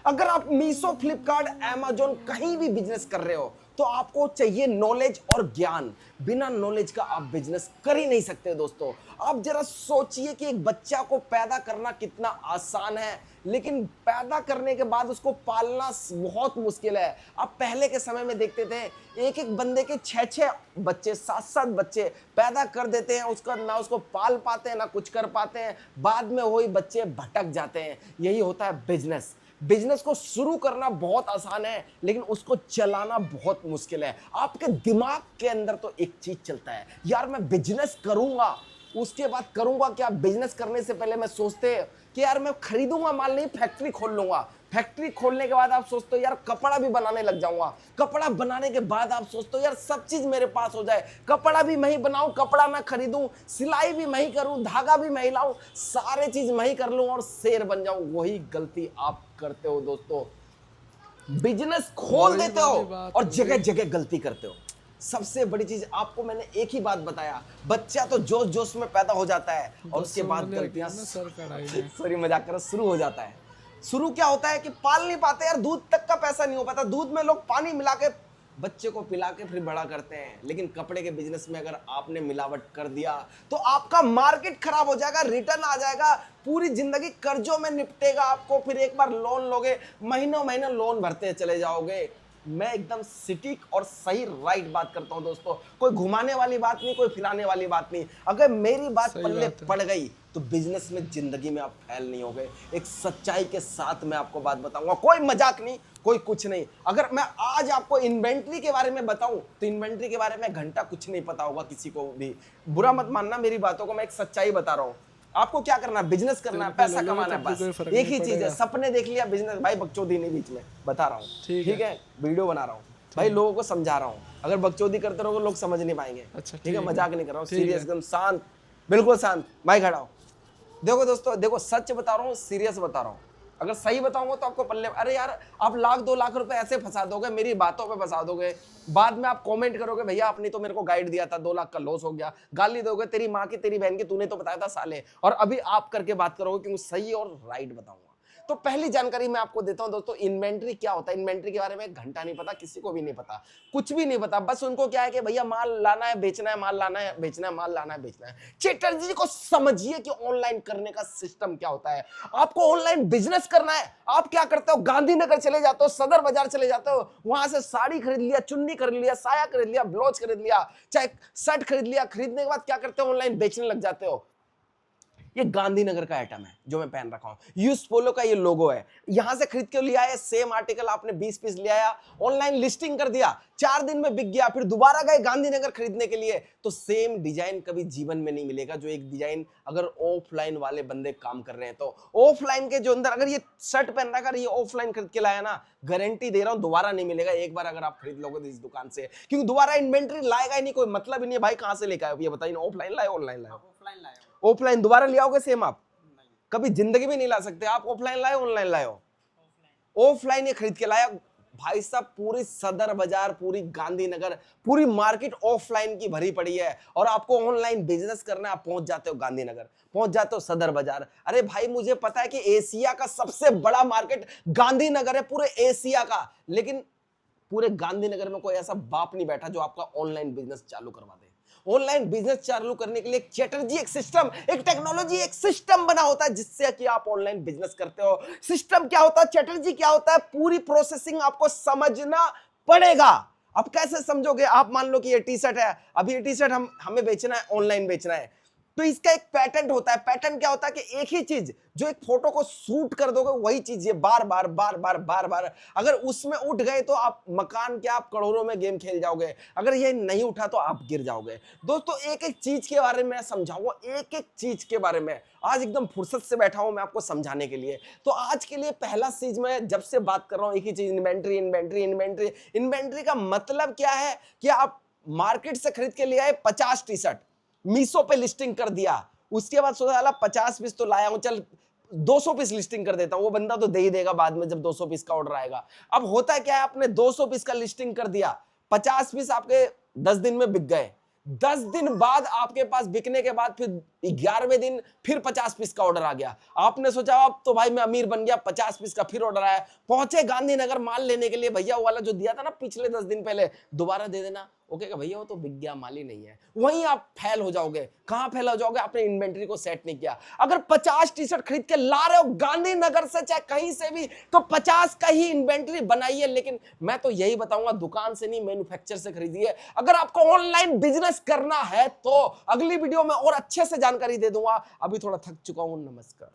अगर आप मीशो, फ्लिपकार्ट, amazon कहीं भी बिजनेस कर रहे हो तो आपको चाहिए नॉलेज और ज्ञान। बिना नॉलेज का आप बिजनेस कर ही नहीं सकते दोस्तों। आप जरा सोचिए कि एक बच्चा को पैदा करना कितना आसान है, लेकिन पैदा करने के बाद उसको पालना बहुत मुश्किल है। आप पहले के समय में देखते थे एक एक बंदे के 6-6 बच्चे, 7-7 बच्चे पैदा कर देते हैं, उसका ना उसको पाल पाते हैं ना कुछ कर पाते हैं, बाद में वही बच्चे भटक जाते हैं। यही होता है बिजनेस। बिजनेस को शुरू करना बहुत आसान है, लेकिन उसको चलाना बहुत मुश्किल है। आपके दिमाग के अंदर तो एक चीज चलता है, यार मैं बिजनेस करूंगा, उसके बाद करूंगा क्या। बिजनेस करने से पहले मैं सोचते हैं कि यार मैं खरीदूंगा माल नहीं, फैक्ट्री खोल लूंगा। फैक्ट्री खोलने के बाद आप सोचते हो यार कपड़ा भी बनाने लग जाऊंगा। कपड़ा बनाने के बाद आप सोचते हो यार सब चीज मेरे पास हो जाए, कपड़ा भी मैं ही बनाऊं, कपड़ा मैं खरीदूं, सिलाई भी मैं ही करूं, धागा भी मैं ही लाऊं, सारे चीज मैं ही कर लूं और शेर बन जाऊं। वही गलती आप करते हो दोस्तों। बिजनेस खोल देते हो और जगह जगह गलती करते हो। सबसे बड़ी चीज आपको मैंने एक ही बात बताया, बच्चा तो जोश जोश में पैदा हो जाता है और उसके बाद गलतियां सॉरी मजाक कर शुरू हो जाता है। शुरू क्या होता है कि पाल नहीं पाते यार, दूध तक का पैसा नहीं हो पाता। दूध में लोग पानी मिला के बच्चे को पिला के फिर बड़ा करते हैं, लेकिन कपड़े के बिजनेस में अगर आपने मिलावट कर दिया तो आपका मार्केट खराब हो जाएगा, रिटर्न आ जाएगा, पूरी जिंदगी कर्जों में निपटेगा आपको। फिर एक बार लोन लोगे, महीनों महीनों लोन भरते चले जाओगे। मैं एकदम सटीक और सही राइट बात करता हूं दोस्तों, कोई घुमाने वाली बात नहीं, कोई फिराने वाली बात नहीं। अगर मेरी बात पल्ले पड़ गई तो बिजनेस में जिंदगी में आप फेल नहीं हो गए। एक सच्चाई के साथ मैं आपको बात बताऊंगा, कोई मजाक नहीं, कोई कुछ नहीं। अगर मैं आज आपको इन्वेंट्री के बारे में बताऊं तो इन्वेंट्री के बारे में घंटा कुछ नहीं पता होगा किसी को भी। बुरा मत मानना मेरी बातों को, मैं एक सच्चाई बता रहा हूं। आपको क्या करना है, बिजनेस करना है, पैसा कमाना है, बस एक ही चीज है। सपने देख लिया, बिजनेस भाई बकचोदी नहीं, बीच में बता रहा हूँ, ठीक है, वीडियो बना रहा हूँ भाई, लोगों को समझा रहा हूँ। अगर बकचोदी करते रहोगे लोग समझ नहीं पाएंगे। अच्छा, ठीक है, मजाक नहीं कर रहा हूँ, सीरियस एकदम शांत, बिल्कुल शांत, माइक हटाओ। देखो दोस्तों, देखो सच बता रहा हूँ, सीरियस बता रहा हूँ। अगर सही बताऊंगा तो आपको पल्ले, अरे यार आप 1-2 लाख रुपए ऐसे फंसा दोगे, मेरी बातों पे फंसा दोगे, बाद में आप कमेंट करोगे भैया आपने तो मेरे को गाइड दिया था, 2 लाख का लॉस हो गया, गाली दोगे तेरी माँ की, तेरी बहन की, तूने तो बताया था साले, और अभी आप करके बात करोगे कि सही और राइट बताऊंगा। तो पहली जानकारी मैं आपको देता हूं दोस्तों, इन्वेंट्री क्या होता है। इन्वेंट्री के बारे में एक घंटा नहीं पता, किसी को भी नहीं पता, कुछ भी नहीं पता। बस उनको क्या है कि भैया माल लाना है, बेचना है, माल लाना है, बेचना है, माल लाना है, बेचना है। चैटर्जी को समझिए कि ऑनलाइन करने का सिस्टम क्या होता है। आपको ऑनलाइन बिजनेस करना है, आप क्या करते हो, गांधीनगर चले जाते हो, सदर बाजार चले जाते हो, वहां से साड़ी खरीद लिया, चुन्नी खरीद लिया, साया खरीद लिया, ब्लाउज खरीद लिया, चाहे शर्ट खरीद लिया, खरीदने के बाद क्या करते हो, ऑनलाइन बेचने लग जाते हो। ये गांधीनगर का आइटम है जो मैं पहन रखा हूं, यूज पोलो का ये लोगो है, यहां से खरीद के लिया है। सेम आर्टिकल आपने 20 पीस ले आया, ऑनलाइन लिस्टिंग कर दिया, 4 दिन में बिक गया, फिर दोबारा गए गांधीनगर खरीदने के लिए, तो सेम डिजाइन कभी जीवन में नहीं मिलेगा जो एक डिजाइन अगर ऑफलाइन वाले बंदे काम कर रहे हैं। तो ऑफलाइन के जो अंदर, अगर ये शर्ट पहन रखा, ये ऑफलाइन खरीद के लाया ना, गारंटी दे रहा हूं दोबारा नहीं मिलेगा। एक बार अगर आप खरीद लोगे इस दुकान से, क्योंकि दोबारा इन्वेंट्री लाएगा ही नहीं, कोई मतलब ही नहीं है भाई कहां से लेकर आए ये बताइए, ऑफलाइन लाए ऑनलाइन लाए, ऑफलाइन लाए, ऑफलाइन दोबारा ले आओगे सेम आप कभी जिंदगी में नहीं ला सकते। आप ऑफलाइन लाए ऑनलाइन लाए हो, ऑफलाइन ये खरीद के लाया भाई साहब। पूरी सदर बाजार, पूरी गांधीनगर, पूरी मार्केट ऑफलाइन की भरी पड़ी है, और आपको ऑनलाइन बिजनेस करना है, आप पहुंच जाते हो गांधीनगर, पहुंच जाते हो सदर बाजार। अरे भाई मुझे पता है कि एशिया का सबसे बड़ा मार्केट गांधीनगर है, पूरे एशिया का, लेकिन पूरे गांधीनगर में कोई ऐसा बाप नहीं बैठा जो आपका ऑनलाइन बिजनेस चालू करवा दे। ऑनलाइन बिजनेस चालू करने के लिए एक चैटर्जी, एक सिस्टम, एक टेक्नोलॉजी, एक सिस्टम बना होता है जिससे कि आप ऑनलाइन बिजनेस करते हो। सिस्टम क्या होता है, चैटर्जी क्या होता है, पूरी प्रोसेसिंग आपको समझना पड़ेगा। अब कैसे समझोगे, आप मान लो कि ये टी शर्ट है, अभी ये टी शर्ट हमें बेचना है, ऑनलाइन बेचना है, तो इसका एक पैटर्न होता है। पैटर्न क्या होता है कि एक ही चीज जो एक फोटो को शूट कर दोगे वही चीज ये बार बार बार बार बार बार, अगर उसमें उठ गए तो आप मकान के, आप करोड़ों में गेम खेल जाओगे, अगर ये नहीं उठा तो आप गिर जाओगे। दोस्तों एक एक चीज के बारे में समझाऊंगा, एक एक चीज के बारे में आज एकदम फुर्सत से बैठा हूं मैं आपको समझाने के लिए। तो आज के लिए पहला चीज, मैं जब से बात कर रहा हूं एक ही चीज, इन्वेंट्री इन्वेंट्री इन्वेंट्री। इन्वेंट्री का मतलब क्या है कि आप मार्केट से खरीद के ले आए 50 टी शर्ट, मीशो पे लिस्टिंग कर दिया, उसके बाद सोचा 50 पीस तो लाया हूं, चल 200 पीस लिस्टिंग कर देता हूं, वो बंदा तो दे ही देगा बाद में जब 200 पीस का ऑर्डर आएगा। अब होता क्या है, आपने 200 पीस का लिस्टिंग कर दिया, 50 पीस आपके 10 दिन में बिक गए, 10 दिन बाद आपके पास बिकने के बाद फिर 11वें दिन फिर 50 पीस का ऑर्डर आ गया। आपने सोचा अब तो भाई मैं अमीर बन गया, 50 पीस का फिर ऑर्डर आया। पहुंचे गांधीनगर माल लेने के लिए, भैया वो वाला जो दिया था ना पिछले 10 दिन पहले, दोबारा दे देना। ओके का भैया वो तो बिक गया, माल ही नहीं है। वहीं आप फेल हो जाओगे। कहां फेल हो जाओगे? आपने इन्वेंटरी को सेट नहीं किया। अगर 50 टी शर्ट खरीद के ला रहे हो गांधीनगर से चाहे कहीं से भी, तो 50 का ही इन्वेंटरी बनाइए। लेकिन मैं तो यही बताऊंगा, दुकान से नहीं मैन्युफैक्चर से खरीदिए। अगर आपको ऑनलाइन बिजनेस करना है तो अगली वीडियो में और अच्छे से जानकारी दे दूंगा। अभी थोड़ा थक चुका हूं। नमस्कार।